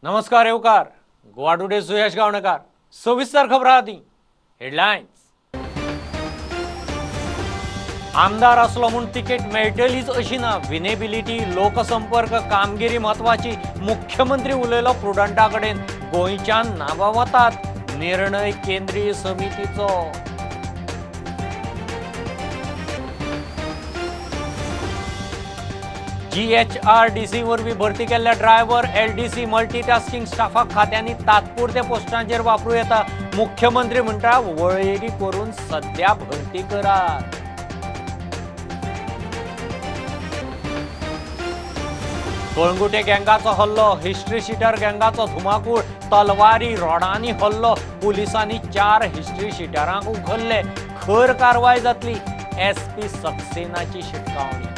नमस्कार येवकार गोवा टुडे सुयश गावणेकार सविस्तर खबर आदी हेडलायन्स आमदार असलो म्हूण तिकेट मेळटलीच अशी ना विनेबिलिटी लोकसंपर्क कामगिरी महत्वाची मुख्यमंत्री उलयलो प्रुडंटा कडेन गोंयच्यान नांवां वतात निर्णय केंद्रीय समितीचो GHRDC वरवीं भरती केल्ल्या ड्रायव्हर LDC मल्टीटास्किंग स्टाफाक खात्यांनी तात्पुरते पोस्टांचेर वापरूं येता मुख्यमंत्री म्हणटा वळेरी करून सध्या भरती करात कळंगुटे गँगाचो हल्लो हिस्ट्री शीटर गँगाचो धुमाकूळ तलवारी रोडांनी हल्लो पुलिसांनी 4 हिस्ट्री शीटरांक उखल्ले खर कारवाय जातली SP सक्सेनाची शिटकावणी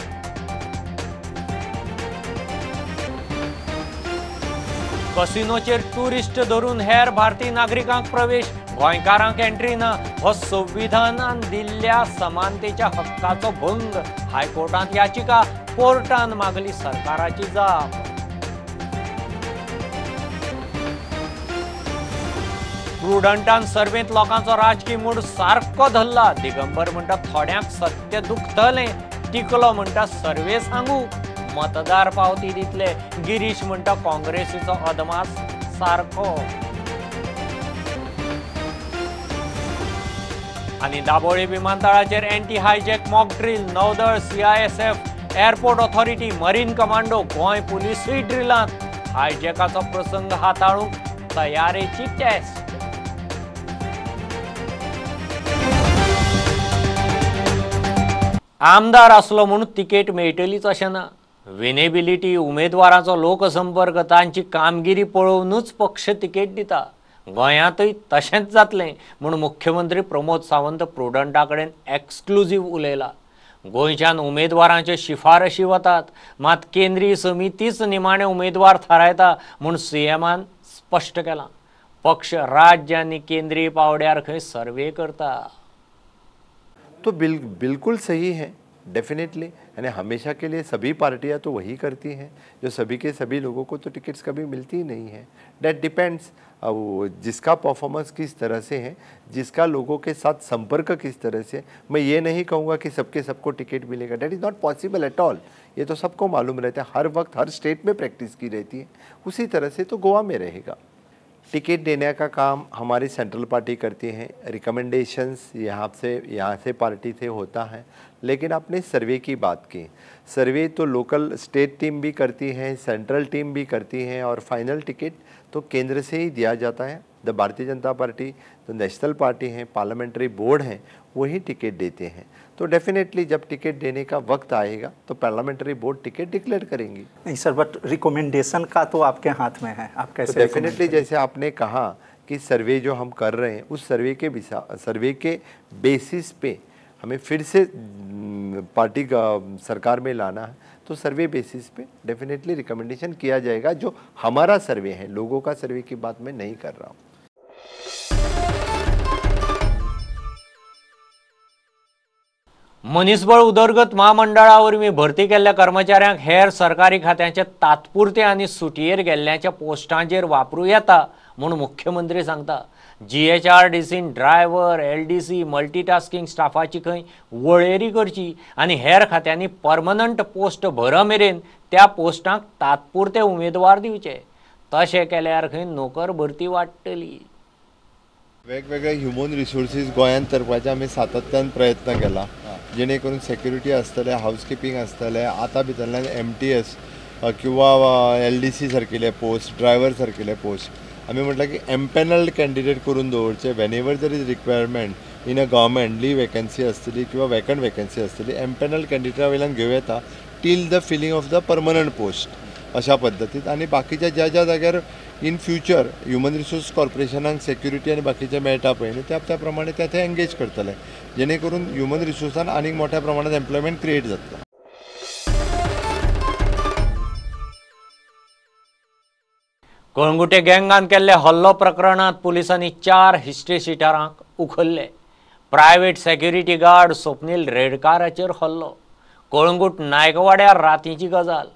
कसिनोचेर टुरिस्ट धरून हेर भारतीय नागरिकांक प्रवेश गोंयकारांक एंट्री ना हो संविधानान दिल्ल्या समानतेच्या हक्काचो भंग हायकोर्टांत याचिका कोर्टान मागली सरकाराची जाप प्रुडंटान सर्वेंत लोकांचो राजकीय मूड सारको धरला दिगंबर म्हणटा थोड्यांक सत्य दुखतलें टिकलो म्हणटा सर्वे सांगू मतदार पावती दितले गिरीश म्हणटा काँग्रेसीचो अदमास सारको आणि दाबोळी विमानतळाचेर एंटी हायजॅक मॉक ड्रिल नौदळ CISF airport authority marine commando Goem पुलीसय ड्रिलांत हायजॅकाचो प्रसंग हाताळूंक तयारेची टेस्ट आमदार असलो म्हूण तिकेट मेळटलीच अशें ना विनेबिलिटी उमेदवाराचो लोकसंपर्क तांची कामगिरी पळोवनूच पक्ष तिकेट दिता गोंयांतय तशेंच जातलें म्हूण मुख्यमंत्री प्रमोद सावंत प्रुडंटा कडेन एक्सक्लुझिव्ह उलयला गोंयच्यान उमेदवारांच्यो शिफारशी वतात मात केंद्रीय समितीच निमाणे उमेदवार थारायता म्हूण CMान स्पश्ट केलां पक्ष राज्य आनी केंद्रीय पावड्यार खंय सर्वे करता तो बिल्कुल सही है डेफिनेटली यानी हमेशा के लिए सभी पार्टियां तो वही करती हैं जो सभी के सभी लोगों को तो टिकट्स कभी मिलती ही नहीं है दैट डिपेंड्स जिसका परफॉर्मेंस किस तरह से है जिसका लोगों के साथ संपर्क किस तरह से मैं ये नहीं कहूँगा कि सबको टिकट मिलेगा that is not possible at all ये तो सबको मालूम रहता है हर वक्त हर स्टेट में प्रैक्टिस की रहती है उसी तरह से तो गोवा में रहेगा टिकट देने का काम हमारी सेंट्रल पार्टी करती है रिकमेंडेशंस यहाँ से पार्टी से होता है लेकिन आपने सर्वे की बात की सर्वे तो लोकल स्टेट टीम भी करती है सेंट्रल टीम भी करती है और फाइनल टिकट तो केंद्र से ही दिया जाता है द भारतीय जनता पार्टी तो नेशनल पार्टी है पार्लियामेंट्री बोर्ड है वही टिकट देते हैं तो डेफिनेटली जब टिकट देने का वक्त आएगा तो पार्लियामेंट्री बोर्ड टिकट डिक्लेयर करेंगी नहीं सर बट रिकमेंडेशन का तो आपके हाथ में है आप कैसे तो डेफिनेटली जैसे आपने कहा कि सर्वे जो हम कर रहे हैं उस सर्वे के बेसिस पे हमें फिर से पार्टी का सरकार में लाना है तो सर्वे बेसिस पे डेफिनेटली रिकमेंडेशन किया जाएगा जो हमारा सर्वे है लोगों का सर्वे की बात मैं नहीं कर रहा हूँ मनीसबळ उदरगत महामंडळा वरवीं भरती केल्ल्या कर्मचाऱ्यांक हेर सरकारी खात्यांचे तात्पुरते आनी सुटयेर गेल्ल्याच्या पोस्टांचेर वापरूं येता म्हूण मुख्यमंत्री सांगता GHRDC ड्रायव्हर LDC मल्टीटास्किंग स्टाफाची खंय वळेरी करची आनी हेर खात्यांनी परमनंट पोस्ट भर मेरेन त्या पोस्टांक तात्पुरते उमेदवार दिवचे तशें केल्यार खंय नोकर भरती वाडटली वेगवेगळे ह्युमन रिसोर्सीस गोंयांत तरपाचे आमी सातत्यान प्रयत्न केला जेणे करून सेक्युरिटी आसतले हावजकीपिंग आसतले आतां भितरल्यान MTS किंवा LDC सारकिले पोस्ट ड्रायव्हर सारकिले पोस्ट आमी म्हटलें की एम्पॅनल्ड कॅन्डिडेट करून दवरचे वेनेवर there is requirement in a government ली वेकन्सी आसतली किंवा वेकंट वेकन्सी आसतली एम्पॅनल्ड कॅन्डिडेटा वयल्यान घेवं येता टील the filling of the permanent post अशा पद्दतीन आनी बाकीच्या ज्या जाग्यार इन फ्युचर ह्युमन रिसोर्स कॉर्पोरेशनाक सेक्युरिटी आनी बाकीचे मेळटा पळय न्ही त्या प्रमाणे ते थंय एंगेज करतले जेणे करून ह्युमन रिसोर्सान आनीक मोठ्या प्रमाणात एम्प्लॉयमेंट क्रिएट जातलो कळंगुटे गँगान केल्ल्या हल्लो प्रकरणात पुलिसांनी 4 हिस्ट्री शीटरांक उखल्ले प्रायव्हेट सेक्युरिटी गार्ड स्वप्नील रेडकाराचेर हल्लो कळंगूट नायकवाड्यार रातीची गजाल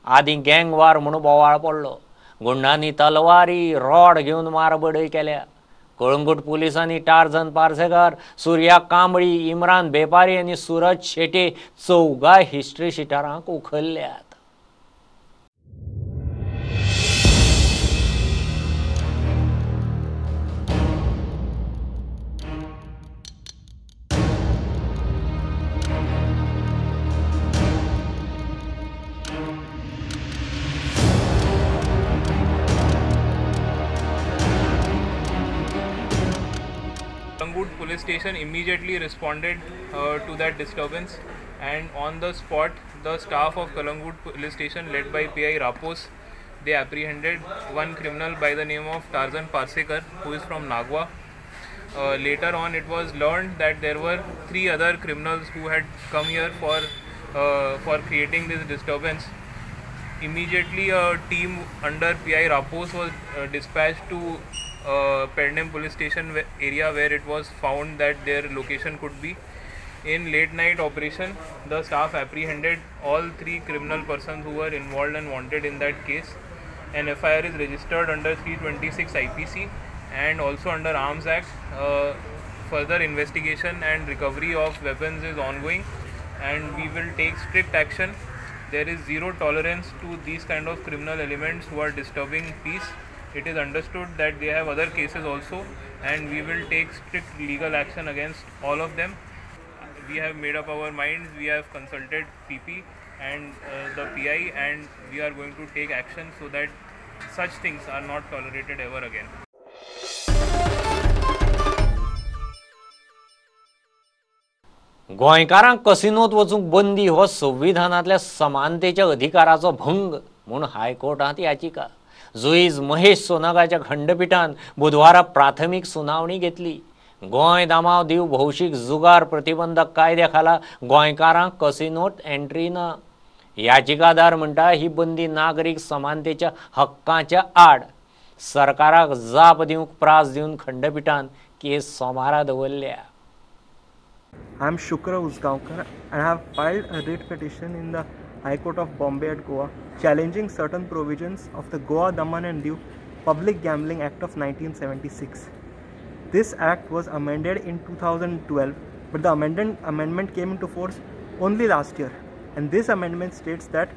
आदी गँग वार म्हणून बोवाळ पडलो गुंडांनी तलवारी रॉड घेऊन मारबडय केल्या. कळंगूट पोलिसांनी टार्झन पार्सेकर, सूर्या कांबळी, इम्रान बेपारी आणि सूरज शेटे चौगा हिस्ट्री शिटारांक उखलल्यात. Kalangut police station immediately responded to that disturbance, and on the spot the staff of Kalangut police station led by PI Rapos, they apprehended one criminal by the name of Tarzan Parsekar, who is from Nagwa. Later on it was learned that there were 3 other criminals who had come here for creating this disturbance. Immediately a team under PI Rapos was dispatched to Perdem police station area, where it was found that their location could be. In late night operation, the staff apprehended all 3 criminal persons who were involved and wanted in that case. An FIR is registered under 326 IPC and also under Arms Act. Further investigation and recovery of weapons is ongoing, and we will take strict action. There is zero tolerance to these kind of criminal elements who are disturbing peace. It is understood that they have other cases also, and we will take strict legal action against all of them. We have made up our minds, we have consulted PP and the PI, and we are going to take action so that such things are not tolerated ever again. गोंयकारांक कसिनोत वचूंक बंदी हो संविधानांतल्या समानतेच्या अधिकाराचो भंग म्हूण हायकोर्टांत याचिका. जुईज महेश सोनागाच्या खंडपीठान बुधवारा प्राथमीक सुनावणी घेतली. गोंय दामाव दीव भौशीक जुगार प्रतिबंधक कायद्या खाला गोंयकारांक कसिनोत एंट्री ना. याचिकादार म्हणटा ही बंदी नागरीक समानतेच्या हक्कांच्या आड. सरकाराक जाप दिवंक प्रास दिवन खंडपीठान केस सोमारा दवरल्या. I am Shukra Usgaonkar and I have filed a writ petition in the High Court of Bombay at Goa challenging certain provisions of the Goa Daman and Diu Public Gambling Act of 1976. This act was amended in 2012, but the amendment came into force only last year, and this amendment states that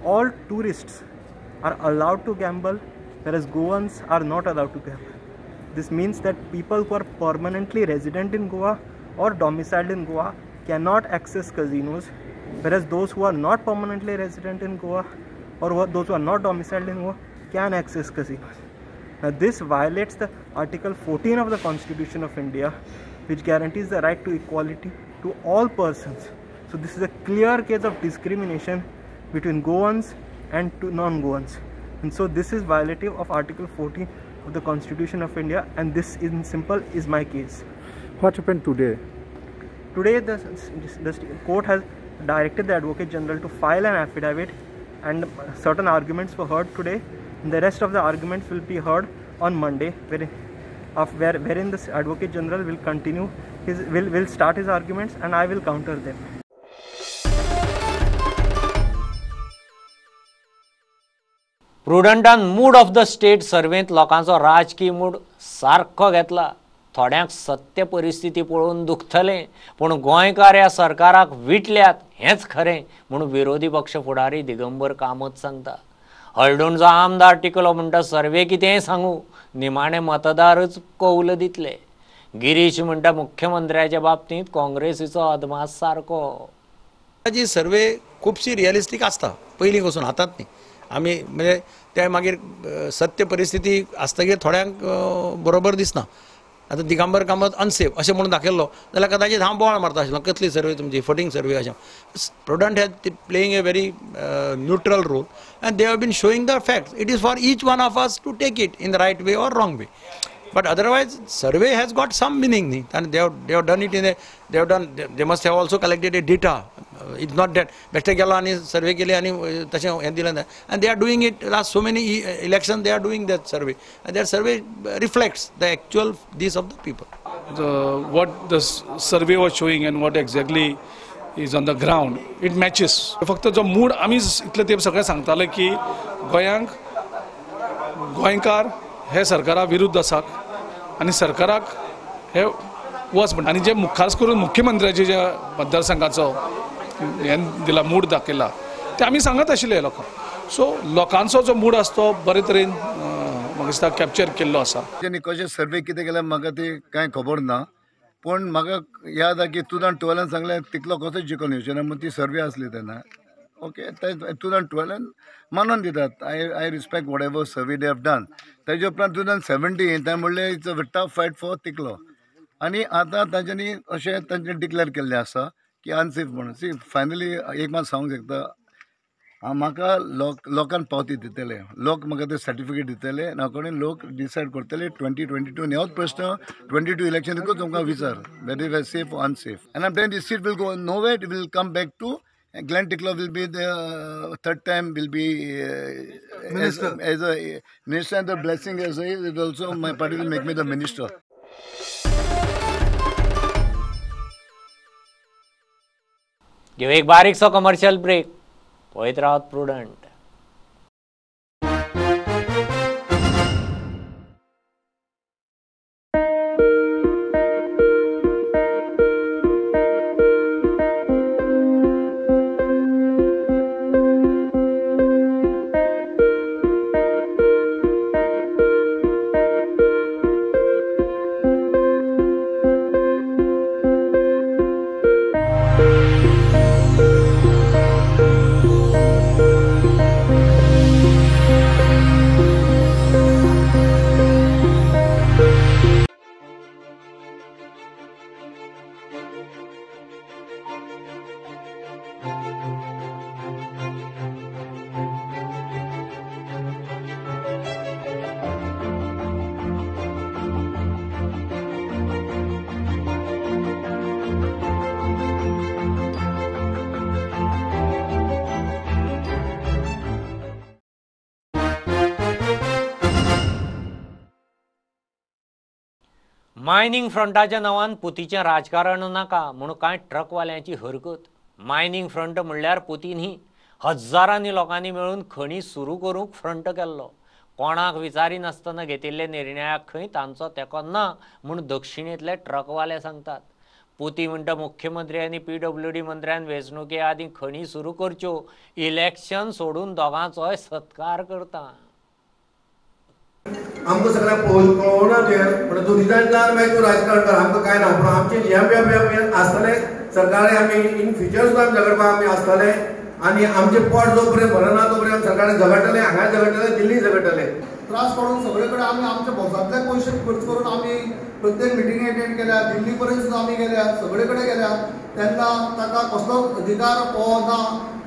all tourists are allowed to gamble, whereas Goans are not allowed to gamble. This means that people who are permanently resident in Goa or domiciled in Goa cannot access casinos, whereas those who are not permanently resident in Goa or those who are not domiciled in Goa can access casinos. Now this violates the Article 14 of the Constitution of India, which guarantees the right to equality to all persons. So this is a clear case of discrimination between Goans and to non-Goans, and so this is violative of Article 14 of the Constitution of India, and this in simple is my case. What happened today? Today the court has directed the Advocate General to file an affidavit, and certain arguments were heard today. The rest of the arguments will be heard on Monday, wherein the Advocate General will continue will start his arguments and I will counter them. प्रुडंटान mood of the state सर्वेंत लोकांचो राजकीय mood सारको घेतला. थोड्यांक सत्य परिस्थिती पळोवन दुखतलें, पूण गोंयकार ह्या सरकाराक विटल्यात हेंच खरें म्हूण विरोधी पक्ष फुडारी दिगंबर कामत सांगता. हळडूणचो आमदार टिकलो म्हणटा सर्वे कितेंय सांगू, निमाणे मतदारच कौल दितले. गिरीश म्हणटा मुख्यमंत्र्याच्या बाबतींत काँग्रेसीचो अदमास सारको. जी सर्वे खुबशी रियलिस्टीक आसता पयलीं वचून आतांच न्ही. आमी म्हणजे ते मागीर सत्य परिस्थिती आसतकीर थोड्यांक बरोबर दिसना. आतां दिगंबर कामत अनसेफ अशें म्हणून दाखयल्लो जाल्यार कदाचित हांव बोवाळ मारता आशिल्लो कसली सर्वे तुमची फटींग सर्वे अशें. Prudent has playing a very neutral role and they have been showing the facts. It is for each one of us to take it in the right way or wrong way. But otherwise, survey has got some meaning, and they have done it in a they must have also collected a data. It's not that बेश्टे गेलो आनी सर्वे केली आनी तशें हें दिलें ना. And they are doing it last so many elections. They are doing that survey, and that survey reflects the actual this of the people. What the survey was showing and what exactly is on the ground, it matches. फक्त जो mood आमी इतले तेंप सगळे सांगताले की गोंयांक गोंयकार हे सरकारा विरुद्ध आसात आनी सरकाराक हे वच म्हणटा आनी जे खास करून मुख्यमंत्र्याचे जे मतदारसंघाचो हें दिला मूड दाखयला ते आमी सांगत आशिल्ले लोकांक. सो लोकांचो जो मूड आसा तो बरे तरेन म्हाका दिसता कॅप्चर केल्लो आसा. तेणी कशें सर्वे कितें केल्यार म्हाका ती कांय खबर ना, पूण म्हाका याद आसा की 2012 सांगलें तितलो कसो जिखून येवचो ना म्हणून ती सर्वे आसली तेन्ना. ओके, 2012 मानून दितात. I respect whatever survey they have done. तेजे उपरांत 2017 थंय म्हणलें it's a tough fight for तिकलो आनी आतां तांच्यांनी अशें तांच्यांनी डिक्लेअर केल्लें आसा की अनसेफ म्हणून. सी फायनली एक मात सांगूंक शकता, म्हाका लोकांक पावती दितले, लोक म्हाका ते सर्टिफिकेट दितले, अकॉर्डिंग लोक डिसायड करतले 2022 होच प्रश्न 22 इलेक्शनूच तुमकां विचार very safe or unsafe. And I'm telling you, this seat will go nowhere. It will come back to Glenn Ticklow will be the third time will be minister as a minister, and the blessing as it also my party will make me the minister. घेऊ एक बारीकसो commercial break. पळयत Rawat prudent. Mining फ्रंटाच्या नांवान पुतीचें राजकारण नाका म्हणून कांय ट्रकवाल्यांची हरकत. Mining front म्हणल्यार पुती न्ही, हजारांनी लोकांनी मेळून खणी सुरू करूंक फ्रंट केल्लो. कोणाक विचारिनासतना घेतिल्ले निर्णयाक खंय तांचो तेंको ना म्हूण दक्षिणेंतले ट्रकवाले सांगतात. पुती म्हणटा मुख्यमंत्री आनी PWD मंत्र्यान वेंचणुके आदीं खणी सुरू करच्यो, इलेक्शन सोडून दोगांचोय सत्कार करता. आमकां सगळ्यांक पळोवना तें तूं रिजायन जावन मागीर तूं राजकारण कर, आमकां कांय ना. पूण आमचें हें आसतलें सरकारान आमी इन फ्युचर सुद्दां आमी झगडपाक आमी आसतले आनी आमचें पोट जो पर्यंत भरना तो पर्यंत सरकारान झगडटले, हांगा झगडटले, दिल्ली झगडटले. त्रास पडून सगळे कडेन आमी आमच्या भोवसांतले पयशे खर्च करून आमी प्रत्येक मिटींग अटेंड केल्या, दिल्ली पर्यंत सुद्दां आमी गेल्या, सगळे कडेन गेल्या. तेन्ना ताका कसलो अधिकार हो ना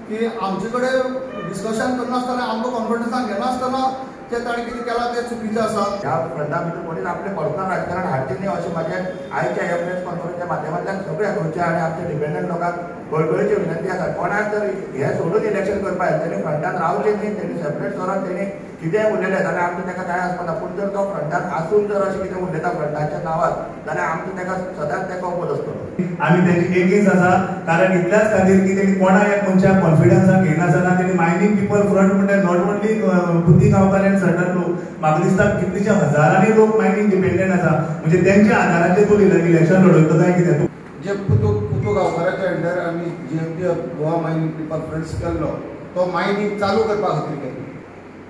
की आमचे कडेन डिस्कशन करनासतना आमकां कॉन्फिडन्सान घेनासतना ते ताणें कितें केलां तें चुकीचें आसा. ह्या फ्रंटा भितर कोणीच आपलें पर्सनल राजकारण हाडचें न्ही अशें म्हाजें आयच्या ह्या प्रेस कॉन्फरन्सच्या माध्यमांतल्यान सगळ्या गोंयच्या आनी आमच्या डिपेंडंट लोकांक कळकळीची विनंती आसा. कोणाक जर हें सोडून इलेक्शन करपाक जाय तेणी फ्रंटान रावचें न्ही, तेणी सेपरेट करून तेणी कितेंय उलयलें जाल्यार आमचें ताका कांय आसपाना. पूण जर तो फ्रंटान आसून जर अशें कितें उलयता फ्रंटाच्या नांवार जाल्यार आमचो ताका सदांच तेंको उबो आसतलो. आमी तेजी एगेन्स्ट आसा, कारण इतल्याच खातीर की तेणी कोणा एक मनशाक कॉन्फिडन्सान घेयनासतना तेणी मायनिंग पिपल फ्रंट म्हणटा नॉट ओन्ली बुद्धी गांवकार आनी सर्टन लोक, म्हाका दिसता कितलीशे हजारांनी लोक मायनिंग डिपेंडंट आसा. म्हणजे तेंच्या आधाराचेर तूं इलेक्शन लडयता काय कितें? जे पुतू गांवकाराच्या अंडर आमी GMP Goa mining people fronts केल्लो तो मायनिंग चालू करपा खातीर केल्लो.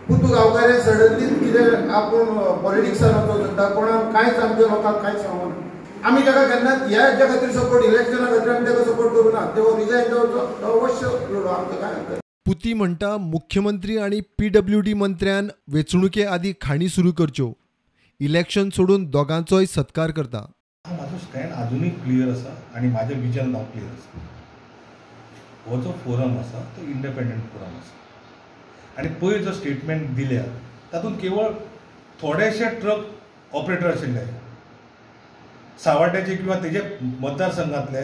पुतू गांवकारे सडनली कितें आपूण पॉलिटिक्सान वचूंक सोदता, कोणाक कांयच आमच्या लोकांक कांयच सांगून आमी ताका केन्ना ह्या हेच्या खातीर सपोर्ट इलेक्शना खातीर आमी ताका सपोर्ट करूं ना. तो रिजायन जावचो अवश्य लडो, आमकां कांय. पुती म्हणटा मुख्यमंत्री आणि PWD मंत्र्यान वेंचणुके आदी खाणी सुरू करच्यो, इलेक्शन सोडून दोगांचोय सत्कार करता. म्हाजो स्टँड अजूनय क्लियर आसा आनी म्हाजें विजन हांव क्लियर आसा. हो जो फोरम आसा तो इंडिपेंडंट फोरम आसा आनी पयर जो स्टेटमेंट दिल्या तातूंत केवळ थोडेशे ट्रक ऑपरेटर आशिल्ले, सावड्ड्याचे किंवा तेजे मतदारसंघातले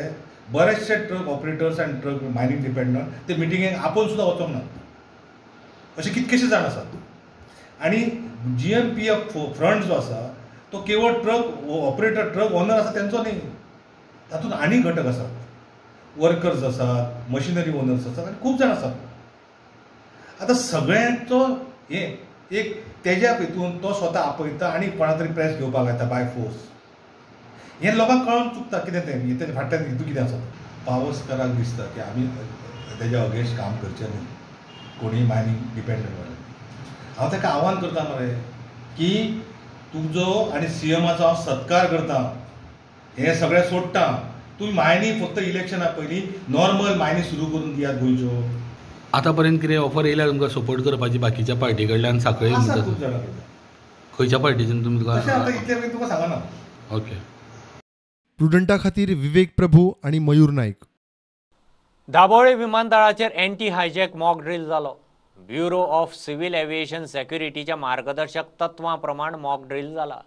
बरेचशे ट्रक ऑपरेटर्स आनी ट्रक मायनिंग डिपेंडंट ते मिटिंगेक आपूण सुद्दां वचोंक ना, अशे कितकेशे जाण आसात. आनी GMPF फ्रंट जो आसा तो केवळ ट्रक ऑपरेटर ट्रक ओनर आसा तेंचो न्ही, तातूंत आनी घटक आसात, वर्कर्स आसात, मशिनरी ओनर्स आसात आनी खूब जाण आसात. आतां सगळ्यांचो हे एक तेज्या हितून तो स्वता आपयता आनी कोणा तरी प्रेस घेवपाक येता बाय फोर्स. हें लोकांक कळून चुकता कितें तें फाटल्यान हितून कितें आसा. पावसकाराक दिसता की आमी तेज्या अगेन्स्ट काम करचें न्ही कोणीय मायनींग डिपेंडंट. हांव ताका आव्हान करता मरे की तुजो आनी CMाचो हांव सत्कार करता, हें सगळें सोडटा. तुमी मायनींग फक्त इलेक्शना पयलीं नॉर्मल मायनी सुरू करून दियात गोंयच्यो. आतां पर्यंत कितें ऑफर येयल्या तुमकां सपोर्ट करपाची बाकीच्या पार्टी कडल्यान सांखळे खूब जाणां खंयच्या पार्टीच्यान तुमी आतां इतलें तुका सांगना. ओके. प्रुडंटा खातीर विवेक प्रभू आणि मयूर नाईक. दाबोळे विमानतळाचेर एंटी हायजॅक मॉक ड्रील जालो. ब्युरो ऑफ सिव्हिल एव्हिएशन सेक्युरिटीच्या मार्गदर्शक तत्वां प्रमाण मॉक ड्रील जाला.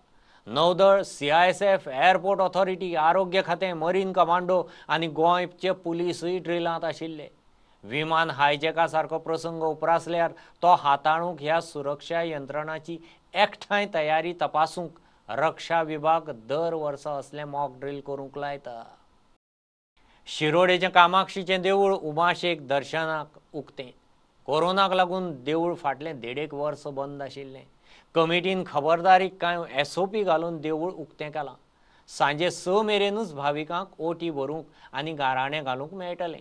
नौदळ, CISF, एअरपोर्ट ऑथॉरिटी, आरोग्य खातें, मरीन कमांडो आनी गोंयचे पुलीसय ड्रिलांत आशिल्ले. विमान हायजॅका सारको प्रसंग उपरासल्यार तो हाताळूंक ह्या सुरक्षा यंत्रणाची एकठांय तयारी तपासूंक रक्षा विभाग दर वर्सा असलें मॉक ड्रील करूंक लायता. शिरोडेचें कामाक्षीचें देवूळ उमाशेक दर्शनाक उक्तें. कोरोनाक लागून देवूळ फाटलें 1.5 वर्स बंद आशिल्लें. कमिटीन खबरदारीक कांय SOP घालून देवूळ उक्तें केलां. सांजे 6 मेरेनूच भाविकांक ओटी भरूंक आनी गाराणें घालूंक मेळटलें.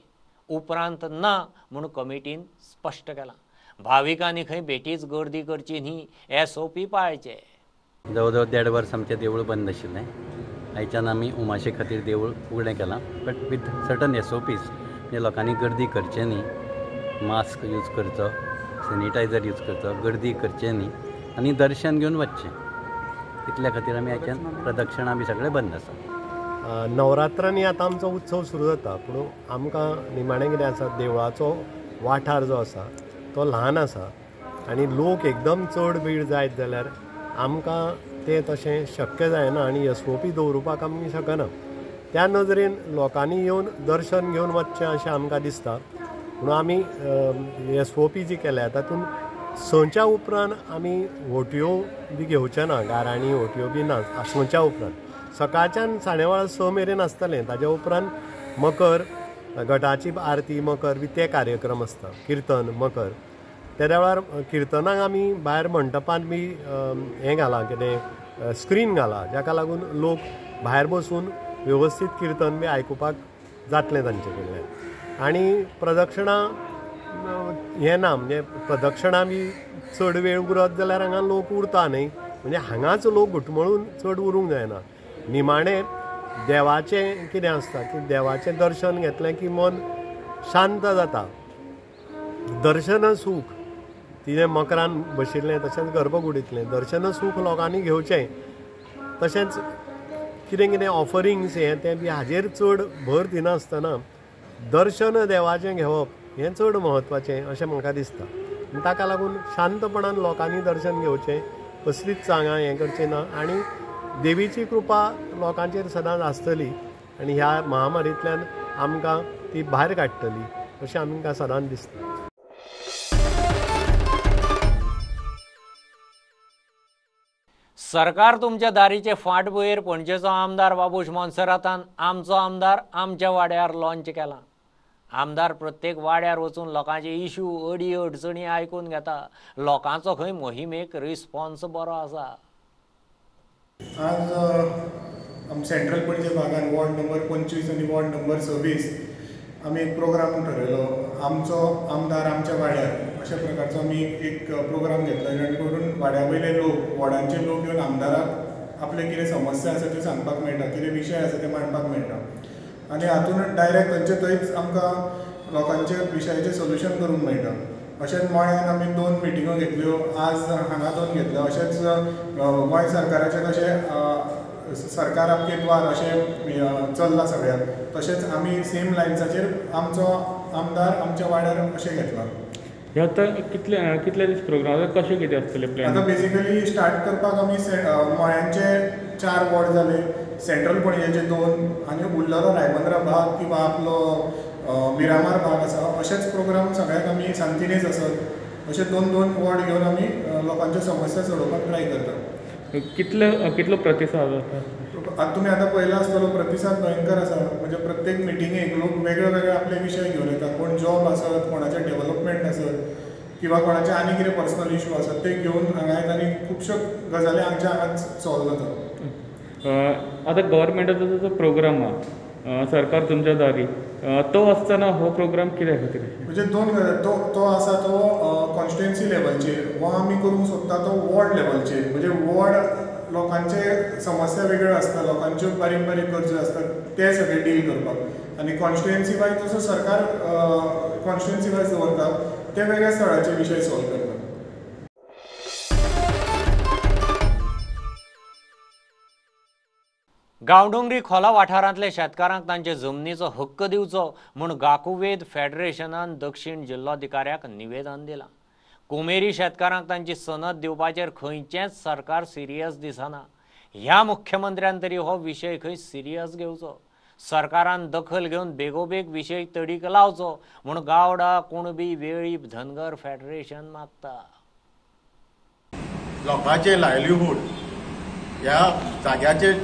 उपरांत ना म्हूण कमिटीन स्पश्ट केलां. भाविकांनी खंय बेठीच गर्दी करची न्ही, SOP पाळचे. जवळ जवळ 1.5 वर्स आमचें देवूळ बंद आशिल्लें. आयच्यान आमी उमाशे खातीर देवूळ उगडें केलां, बट विथ सर्टन SOPs. म्हणजे लोकांनी गर्दी करचें न्ही, मास्क यूज करचो, सॅनिटायझर यूज करचो, गर्दी करचें न्ही आनी दर्शन घेवन वचचें. इतल्या खातीर आमी आयच्यान प्रदक्षिणां बी सगळें बंद आसा. नवरात्रांनी आतां आमचो उत्सव सुरू जाता, पूण आमकां निमाणें कितें आसा, देवळाचो वाठार जो आसा तो ल्हान आसा आनी लोक एकदम चड वेळ जायत जाल्यार आमकां तें तशें शक्य जायना आनी SOP दवरुपाक आमी शकना. त्या नदरेन लोकांनी येवन दर्शन घेवन वचचें अशें आमकां दिसता. म्हणून आमी SOP जी केल्या तातूंत 6च्या उपरांत आमी होटयो बी घेवचे ना, गाराणी होटयो बी ना 6च्या उपरांत. सकाळच्यान 6:15 मेरेन आसतलें. ताज्या उपरांत मकर, घटाची आरती, मकर बी ते कार्यक्रम आसता, किर्तन, मकर. त्या वेळार किर्तनाक आमी भायर मंडपांत बी हें घाला, कितें स्क्रीन घाला, जाका लागून लोक भायर बसून वेवस्थीत किर्तन बी आयकुपाक जातलें तांचे कडल्यान. आनी प्रदक्षिणां हें ना, म्हणजे प्रदक्षिणां बी चड वेळ उरत जाल्यार हांगा लोक उरता न्ही, म्हणजे हांगाच लोक घुटमळून चड उरूंक जायना. निमाणें देवाचें कितें आसता की देवाचें दर्शन घेतलें की मन शांत जाता. दर्शन सूख तिणें मकरान बशिल्लें तशेंच गर्भकुडींतलें दर्शन सूख लोकांनी घेवचें. तशेंच कितें कितें ऑफरिंग्स हें तें बी हाजेर चड भर दिनासतना दर्शन देवाचें घेवप हें चड म्हत्वाचें अशें म्हाका दिसता. ताका लागून शांतपणान लोकांनी दर्शन घेवचें, कसलीच सांगां हें करचें ना आनी देवीची कृपा लोकांचेर सदांच आसतली आनी ह्या महामारींतल्यान आमकां ती भायर काडटली अशें आमकां सदांच दिसता. सरकार तुमच्या दारीचे फाटभुंयेर पणजेचो आमदार बाबूश मोन्सेरातान आमचो आमदार आमच्या वाड्यार लॉन्च केला. आमदार प्रत्येक वाड्यार वचून लोकांचे इशू, अडी अडचणी आयकून घेता. लोकांचो खंय मोहिमेक रिस्पॉन्स बरो आसा. आज सेंट्रल पणजे भागात वॉर्ड नंबर 25 आणि वॉर्ड नंबर 26 आम्ही एक प्रोग्राम ठरयलो, आमचो आमदार आमच्या वाड्यार अशा प्रकारचो आमी एक प्रोग्राम घेतलो, जेणे करून वाड्या वयले लोक, वॉर्डांचे लोक येवन आमदाराक आपले कितें समस्या आसा ते सांगपाक मेळटा, कितें विशय आसा ते मांडपाक मेळटा आनी हातूंत डायरेक्ट खंयचे थंयच आमकां लोकांचे विशयाचें सोल्युशन करूंक मेळटा. अशेंच मळ्यान आमी 2 मिटिंगो घेतल्यो, आज हांगा 2 घेतल्यो. अशेंच गोंय सरकाराचें कशें सरकार आपके द्वार अशें चल्लां सगळ्याक, तशेंच आमी सेम लायन्साचेर आमचो आमदार आमच्या वाड्यार अशें घेतला. हे आतां कितले दीस प्रोग्राम कशें कितें आसतलें प्लॅन? आतां बेसिकली स्टार्ट करपाक आमी मळ्यांचे 4 वॉर्ड जाले, सेंट्रल पणजेचे 2 आनी उरलेलो रायबंद्रा भाग किंवा आपलो मिरामार भाग आसा. अशेच प्रोग्राम सगळ्याक आमी सांतिनेज आसत अशे 2-2 वॉर्ड घेवन आमी लोकांच्यो समस्या सोडोवपाक ट्राय करतात. कितलो प्रतिसाद जाता? तुमी आतां पळयला आसतलो, प्रतिसाद भयंकर आसा. म्हणजे प्रत्येक मिटिंगेक लोक वेगळे वेगळे आपले विशय घेवन येतात. कोण जॉब आसत, कोणाचे डेव्हलपमेंट आसत, किंवा कोणाचे आनी कितें पर्सनल इश्यू आसात ते घेवन हांगा येता आनी खुबश्यो गजाली हांगच्या हांगाच सॉल्व जाता. आतां गव्हर्मेंटाचो जो प्रोग्राम आहा सरकार तुमच्या दारी तो आसतना हो प्रोग्राम कित्या खातीर? म्हणजे दोन तो आसा तो कॉन्स्टिट्युएन्सी लेवलचेर हो आमी करूंक सोदता तो वॉर्ड लेवलचेर. म्हणजे वॉर्ड लोकांचे समस्या वेगळ्यो आसता, लोकांच्यो बारीक बारीक गरजो आसतात ते सगळे डील करपाक. आनी कॉन्स्टिट्युएन्सी वायज जसो सरकार कॉन्स्टिट्युएन्सी वायज दवरता ते वेगळ्या स्थळाचे विशय सॉल्व करतात. गांवडोंगरी खोला वाठारांतल्या शेतकारांक तांचे जमनीचो हक्क दिवचो म्हूण गाकुवेद फेडरेशनान दक्षिण जिल्लोधिकाऱ्याक निवेदन दिलां. कुमेरी शेतकारांक तांची सनद दिवपाचेर खंयचेंच सरकार सिरियस दिसना. ह्या मुख्यमंत्र्यान तरी हो विशय खंय सिरियस घेवचो. सरकारान दखल घेवन बेगोबेग विशय तडीक लावचो म्हूण गावडा कुणबी वेळीप धनगर फेडरेशन मागता. लोकांचे लायव्हलीहूड ह्या जाग्याचेर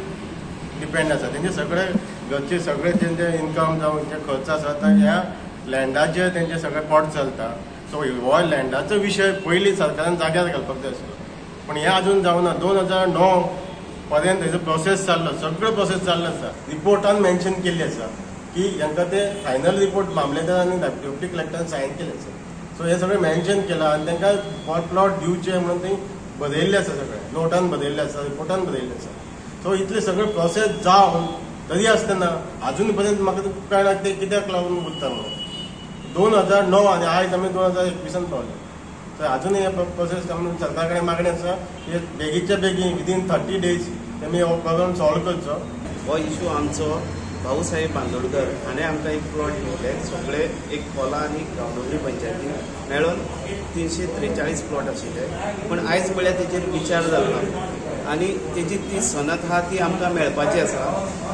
डिपेंड आसा. तेंचे सगळे घरचे सगळे तेंचे इन्कम जावं जे खर्च आसा तो ह्या लँडाचेर तेंचे सगळे पोट चलता. सो हो लँडाचो विशय पयलीं सरकारान जाग्यार घालपाक जाय आसलो, पूण हें आजून जावना. 2009 पर्यंत हेजो प्रोसेस चाललो, सगळो प्रोसेस चाललो आसा. रिपोर्टान मेन्शन केल्ली आसा की हांकां ते फायनल रिपोर्ट मामलेदार आनी डेप्युटी कलेक्टरान सायन केले आसा. सो हें सगळें मेन्शन केलां आनी तांकां प्लॉट दिवचे म्हणून थंय बरयल्लें आसा, सगळें नोटान बरयल्लें आसा, रिपोर्टान बरयल्लें आसा. सो इतले सगळे प्रोसेस जावन तरी आसतना अजून पर्यंत म्हाका कळना ते कित्याक लागून उरता म्हणून. 2009 आनी आयज आमी 2021 पावले. सो अजूनय हे प्रोसेस सरकार कडेन मागणी आसा की बेगीच्या बेगीन विदीन 30 days तेमी हो प्रॉब्लम सॉल्व करचो. हो इशू आमचो भाऊसाहेब बांदोडकर हाणें आमकां एक प्लॉट दिवले. सगळे एक खोला आनी गांवडोंगरी पंचायतीन मेळून 343 प्लॉट आशिल्ले. पूण आयज म्हळ्यार तेचेर विचार जावना आनी तेजी ती सनद आहा ती आमकां मेळपाची आसा.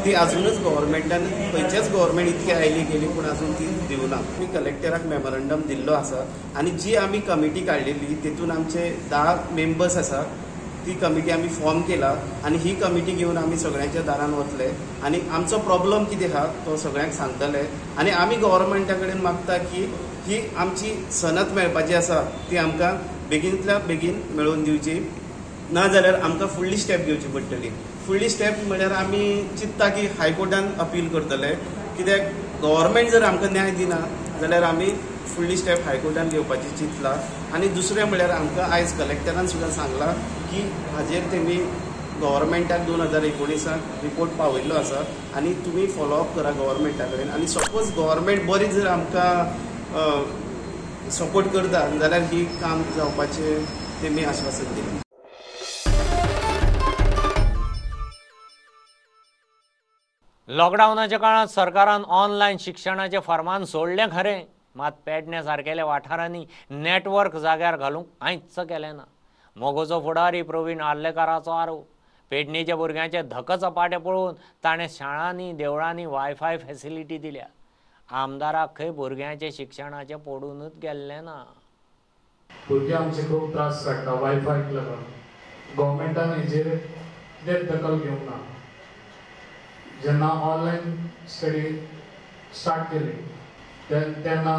ती अजूनच गव्हर्मेंटान खंयचेच गव्हर्मेंट इतकी आयली गेली पूण अजून ती दिवना. आमी कलेक्टराक मेमोरंडम दिल्लो आसा आनी जी आमी कमिटी काडलेली तेतून आमचे 10 मेंबर्स आसा. ती कमिटी आमी फॉर्म केला आनी ही कमिटी घेवन आमी सगळ्यांच्या दारान वतले आनी आमचो प्रॉब्लम कितें आहा तो सगळ्यांक सांगतले. आनी आमी गव्हर्मेंटा कडेन मागता की ही आमची सनद मेळपाची आसा ती आमकां बेगींतल्या बेगीन मेळोवन दिवची, ना जाल्यार आमकां फुडली स्टेप घेवची पडटली. फुडली स्टेप म्हळ्यार आमी चिंतता की हायकोर्टान अपील करतले. कित्याक गव्हर्मेंट जर आमकां न्याय दिना जाल्यार आमी फुडली स्टेप हायकोर्टान घेवपाची चिंतला. आनी दुसरें म्हळ्यार आमकां आयज कलेक्टरान सुद्दां सांगलां की हाजेर तेमी गव्हर्मेंटाक 2019 रिपोर्ट पावयल्लो आसा आनी तुमी फॉलोअप करा गव्हर्मेंटा कडेन. आनी सपोज गव्हर्मेंट बरी जर आमकां सपोर्ट करता जाल्यार ही काम जावपाचें तेमी आश्वासन दिलें. लॉकडावनाच्या काळात सरकारान ऑनलायन शिक्षणाचे फर्मान सोडलें खरें, मात पेडणे सारकेल्या वाठारांनी नेटवर्क जाग्यार घालूंक कांयच केलें ना. मोगोचो फुडारी प्रवीण आर्लेकाराचो आरोप. पेडणेच्या भुरग्यांचे धकचपाटे पळोवन ताणें शाळांनी देवळांनी वायफाय फॅसिलिटी दिल्या. आमदाराक खंय भुरग्यांचे शिक्षणाचें पडूनच गेल्लें ना. भुरगे आमचे खूब त्रास काडटा वायफायक लागून. गव्हर्मेंटान हेजेर कितेंच दखल घेवंक ना. जेन्ना ऑनलायन स्टडी स्टार्ट केली तेन्ना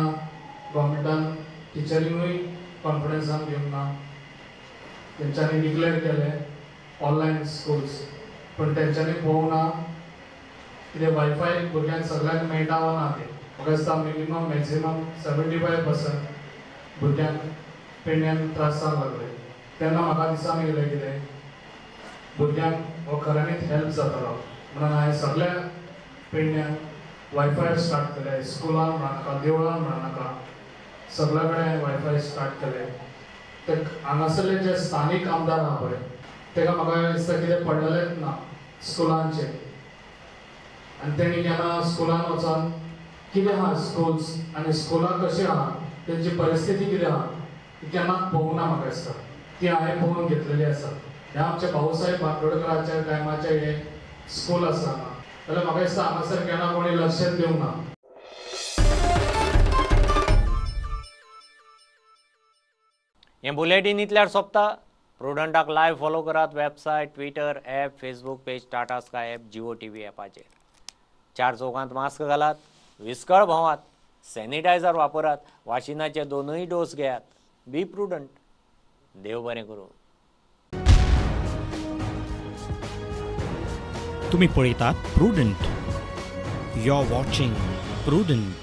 गव्हर्मेंटान टिचरींकूय कॉन्फिडन्सान घेवंक ना. तेंच्यांनी डिक्लेअर केले ऑनलायन स्कूल्स, पूण तेंच्यांनी पळोवंक ना कितें वायफाय भुरग्यांक सगळ्यांक मेळटा वा ना तें. म्हाका दिसता मिनिमम मॅक्झिमम 75% भुरग्यांक पेडण्यान त्रास जावंक लागले. तेन्ना म्हाका दिसान येयलें कितें भुरग्यांक हो खऱ्यांनीच हेल्प जातलो म्हणून हांवें सगळ्या पेडण्यांक वायफाय स्टार्ट केले. स्कुलान म्हणनाका, देवळान म्हणनाका, सगळे कडेन वायफाय स्टार्ट केले. ते हांगासरले जे स्थानीक आमदार आहा पळय तेका म्हाका दिसता कितें पडलेलेंच ना स्कुलांचेर. आनी तेणी केन्ना स्कुलान वचोन कितें आहा स्कुल्स आनी स्कुलां कशी आहा तेंची परिस्थिती कितें आहा ती केन्नाच पळोवंक ना. म्हाका दिसता ती हांवें पळोवन घेतलेली आसा. हे आमचे भाऊसाहेब बांदोडकराच्या टायमाचे हे स्कूल आसा जाल्यार म्हाका दिसता हांगासर केन्ना कोणी लक्षात दिवंक ना. हें बुलेटीन इतल्यार सोंपता. प्रुडंटाक लायव्ह फॉलो करात. Website, Twitter, app, Facebook page, Tata Sky app, Jio TV ॲपाचेर. 4 चौकांत मास्क घालात, विस्कळ भोंवात, सॅनिटायझर वापरात, वाशिनाचे 2 डोस घेयात. बी प्रुडंट. देव बरें करूं. तुम्ही पळयतात Prudent. You are watching prudent.